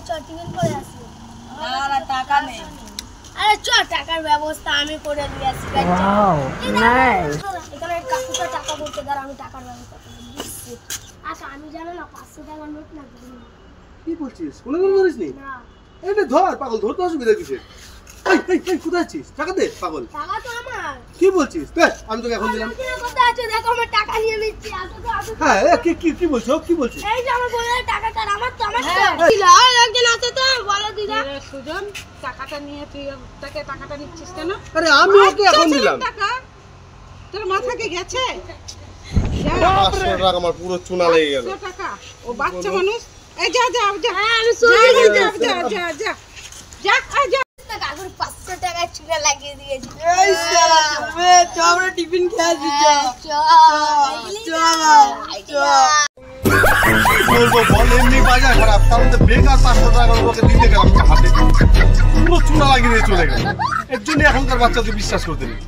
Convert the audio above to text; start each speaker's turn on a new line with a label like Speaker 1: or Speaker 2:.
Speaker 1: Tiffin করে আসি।
Speaker 2: না টাকা নেই।
Speaker 1: আরে চ টাকার ব্যবস্থা আমি করে দিয়ে আসি।
Speaker 3: Wow nice.
Speaker 1: এখানে কাকুটা টাকা বলতে দাঁড়া আমি টাকার ব্যবস্থা করে দিচ্ছি। আচ্ছা আমি জানো না 500 টাকার নোট না
Speaker 4: কি বলছিস? কোনো ধরিস নি?
Speaker 1: না
Speaker 4: এই নে ধর পাগল, ধরতে অসুবিধা কিসের? এই কোথায় আছিস? টাকা দে পাগল।
Speaker 1: টাকা তো আমার।
Speaker 4: কি বলছিস? দে আমি তোকে এখন দিলাম।
Speaker 1: তুমি কোথায় আছো দেখো আমি টাকা নিয়ে নিচ্ছি।
Speaker 4: হ্যাঁ কি বলছো? কি বলছিস?
Speaker 1: এই যে আমার বোনের টাকাটা আমার তো একজন আছে তো বলো দিদা।
Speaker 2: সুজন টাকাটা নিয়ে তুই তাকে টাকাটা নিচ্ছিস কেন?
Speaker 4: আরে আমি ওকে এখন দিলাম।
Speaker 2: টাকা তোর মাথা কি গেছে?
Speaker 4: 500 টাকা আমার পুরো চুনা লেগে গেল।
Speaker 2: 500 টাকা ও বাচ্চা মানুষ। এই যা
Speaker 1: হ্যাঁ আমি সরে যাচ্ছি।
Speaker 2: যা
Speaker 1: কাকুর 500 টাকা চুলা লাগিয়ে দিয়েছি।
Speaker 2: এই শালা তুমি তো আমরা টিফিন খেয়ে দিচ্ছ।
Speaker 4: বলবো বল এমনি বাজার খারাপ, তার মধ্যে বেকার 500 টাকা ওকে দিতে গেলাম হাতে পুরো চুনা লাগিয়ে দিয়ে চলে গেল। এর জন্য এখনকার বাচ্চাকে বিশ্বাস করতে নেই।